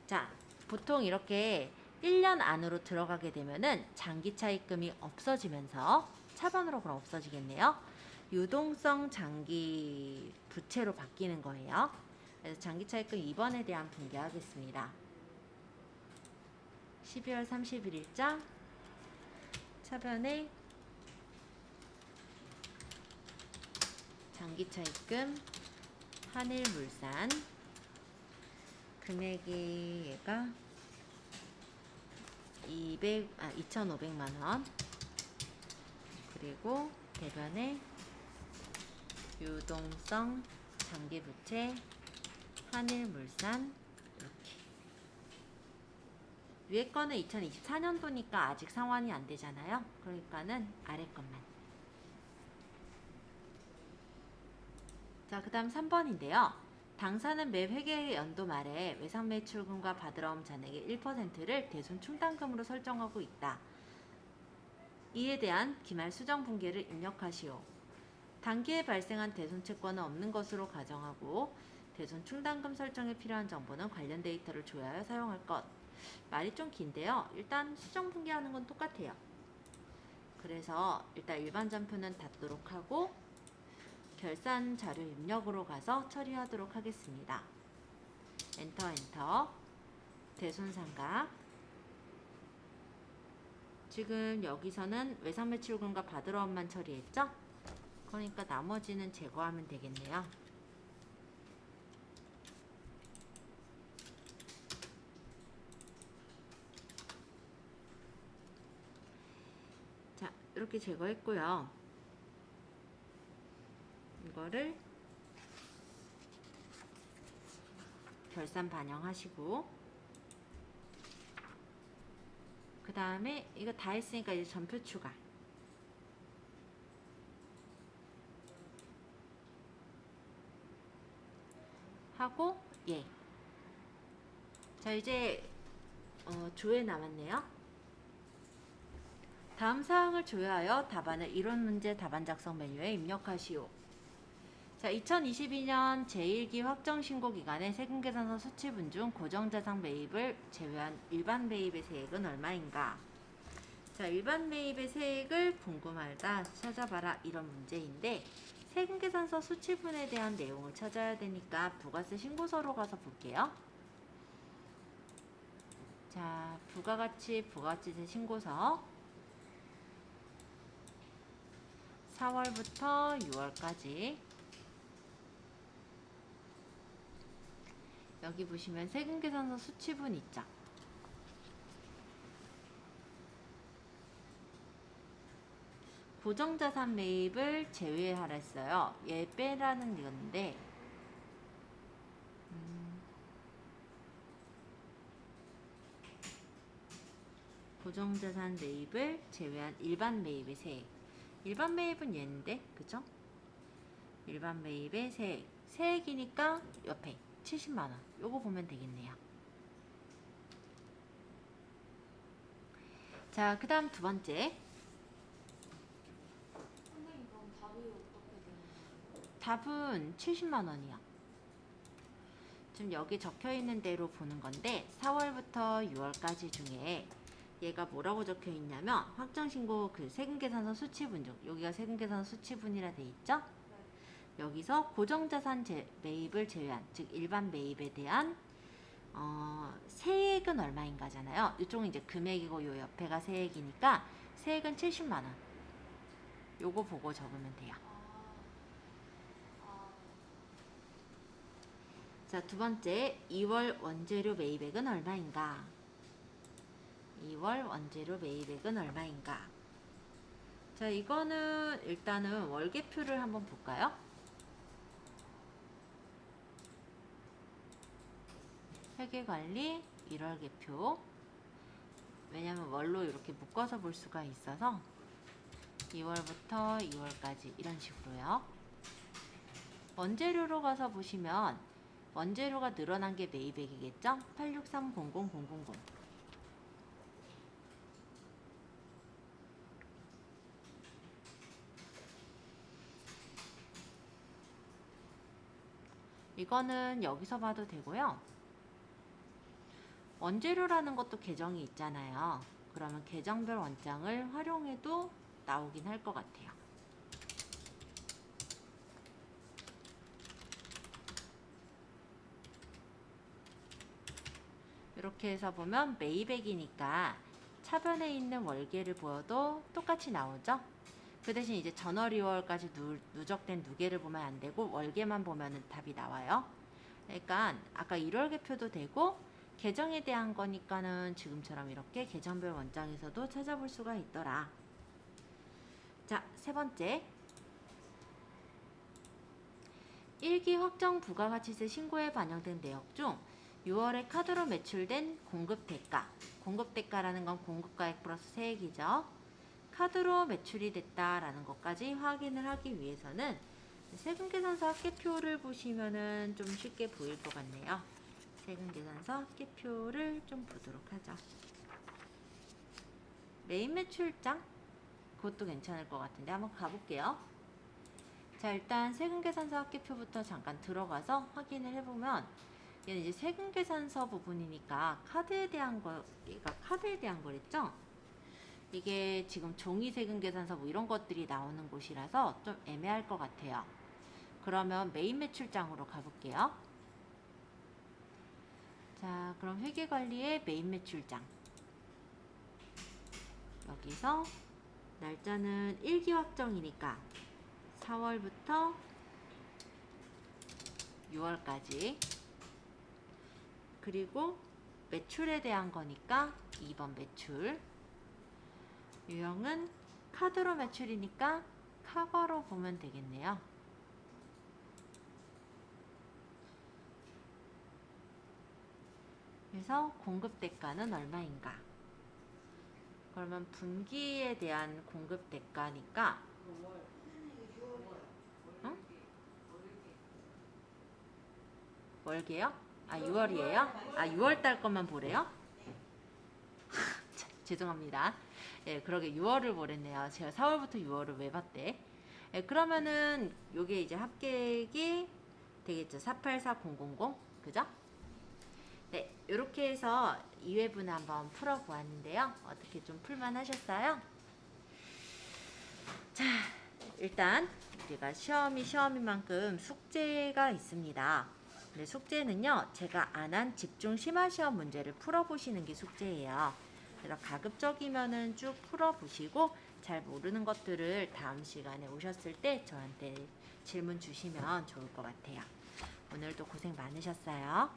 자, 보통 이렇게 1년 안으로 들어가게 되면은 장기 차입금이 없어지면서 차반으로 그럼 없어지겠네요. 유동성 장기 부채로 바뀌는 거예요. 그래서 장기 차입금 2번에 대한 분개하겠습니다. 12월 31일자 차변에 장기차 입금 한일물산 금액이 얘가 2,500만원 그리고 대변에 유동성 장기부채 한일물산 이렇게 위에 거는 2024년도니까 아직 상환이 안 되잖아요. 그러니까는 아래 것만. 자, 그 다음 3번인데요. 당사는 매 회계 연도 말에 외상 매출금과 받으러 온 잔액의 1%를 대손 충당금으로 설정하고 있다. 이에 대한 기말 수정 분계를 입력하시오. 단기에 발생한 대손 채권은 없는 것으로 가정하고 대손 충당금 설정에 필요한 정보는 관련 데이터를 조회하여 사용할 것. 말이 좀 긴데요. 일단 수정 분계하는 건 똑같아요. 그래서 일단 일반 잔표는 닫도록 하고 결산 자료 입력으로 가서 처리하도록 하겠습니다. 엔터 대손상각 지금 여기서는 외상 매출금과 받으러 온만 처리했죠? 그러니까 나머지는 제거하면 되겠네요. 자, 이렇게 제거했고요. 이거를 결산 반영하시고 그 다음에 이거 다 했으니까 이제 전표 추가 하고 예. 자, 이제 조회 남았네요. 다음 사항을 조회하여 답안을 이론 문제 답안 작성 메뉴에 입력하시오. 자, 2022년 제1기 확정신고 기간에 세금계산서 수치분 중 고정자산 매입을 제외한 일반 매입의 세액은 얼마인가? 자, 일반 매입의 세액을 궁금하다 찾아봐라 이런 문제인데 세금계산서 수치분에 대한 내용을 찾아야 되니까 부가세 신고서로 가서 볼게요. 자, 부가가치 부가가치세 신고서 4월부터 6월까지 여기 보시면 세금계산서 수치분 있죠. 고정자산 매입을 제외하라 했어요. 얘 빼라는 건데 고정자산 매입을 제외한 일반 매입의 세액. 일반 매입은 얘인데 그죠? 일반 매입의 세액. 세액이니까 옆에 70만원 요거 보면 되겠네요. 자, 그 다음 두 번째 선생님 그럼 답이 어떻게 되는 거예요? 답은 70만원이요. 지금 여기 적혀 있는 대로 보는 건데 4월부터 6월까지 중에 얘가 뭐라고 적혀 있냐면 확정신고 그 세금계산서 수치분 중 여기가 세금계산서 수치분이라 돼 있죠? 여기서 고정자산 매입을 제외한 즉 일반 매입에 대한 세액은 얼마인가잖아요. 이쪽은 이제 금액이고 요 옆에가 세액이니까 세액은 70만원. 요거 보고 적으면 돼요. 자, 두 번째 2월 원재료 매입액은 얼마인가? 2월 원재료 매입액은 얼마인가? 자, 이거는 일단은 월계표를 한번 볼까요? 회계관리 1월계표. 왜냐면 월로 이렇게 묶어서 볼 수가 있어서 2월부터 2월까지 이런 식으로요. 원재료로 가서 보시면 원재료가 늘어난 게 매입액이겠죠? 863000000. 이거는 여기서 봐도 되고요. 원재료라는 것도 계정이 있잖아요. 그러면 계정별 원장을 활용해도 나오긴 할 것 같아요. 이렇게 해서 보면 매입액이니까 차변에 있는 월계를 보여도 똑같이 나오죠. 그 대신 이제 전월이월까지 누적된 누계를 보면 안 되고 월계만 보면 답이 나와요. 그러니까 아까 1월 계표도 되고 계정에 대한 거니까는 지금처럼 이렇게 계정별 원장에서도 찾아볼 수가 있더라. 자, 세 번째. 일기 확정 부가가치세 신고에 반영된 내역 중 6월에 카드로 매출된 공급대가. 공급대가라는 건 공급가액 플러스 세액이죠. 카드로 매출이 됐다라는 것까지 확인을 하기 위해서는 세금계산서 합계표를 보시면은 좀 쉽게 보일 것 같네요. 세금계산서 합계표를 좀 보도록 하죠. 메인 매출장? 그것도 괜찮을 것 같은데 한번 가볼게요. 자, 일단 세금계산서 합계표부터 잠깐 들어가서 확인을 해보면 얘는 이제 세금계산서 부분이니까 카드에 대한 거, 얘가 카드에 대한 거랬죠? 이게 지금 종이 세금계산서 뭐 이런 것들이 나오는 곳이라서 좀 애매할 것 같아요. 그러면 메인 매출장으로 가볼게요. 자, 그럼 회계관리의 메인 매출장. 여기서 날짜는 일기 확정이니까 4월부터 6월까지, 그리고 매출에 대한 거니까 2번 매출, 유형은 카드로 매출이니까 카과로 보면 되겠네요. 그래서 공급대가는 얼마인가? 그러면 분기에 대한 공급대가니까 월계요? 아, 6월이에요? 아, 6월달 것만 보래요? 죄송합니다. 예, 그러게 6월을 보랬네요. 제가 4월부터 6월을 왜 봤대? 예, 그러면은 요게 이제 합계액이 되겠죠. 484000, 그죠? 네, 이렇게 해서 2회분을 한번 풀어보았는데요. 어떻게 좀 풀만 하셨어요? 자, 일단 우리가 시험인 만큼 숙제가 있습니다. 근데 숙제는요, 제가 안 한 집중 심화 시험 문제를 풀어보시는 게 숙제예요. 그래서 가급적이면은 쭉 풀어보시고 잘 모르는 것들을 다음 시간에 오셨을 때 저한테 질문 주시면 좋을 것 같아요. 오늘도 고생 많으셨어요.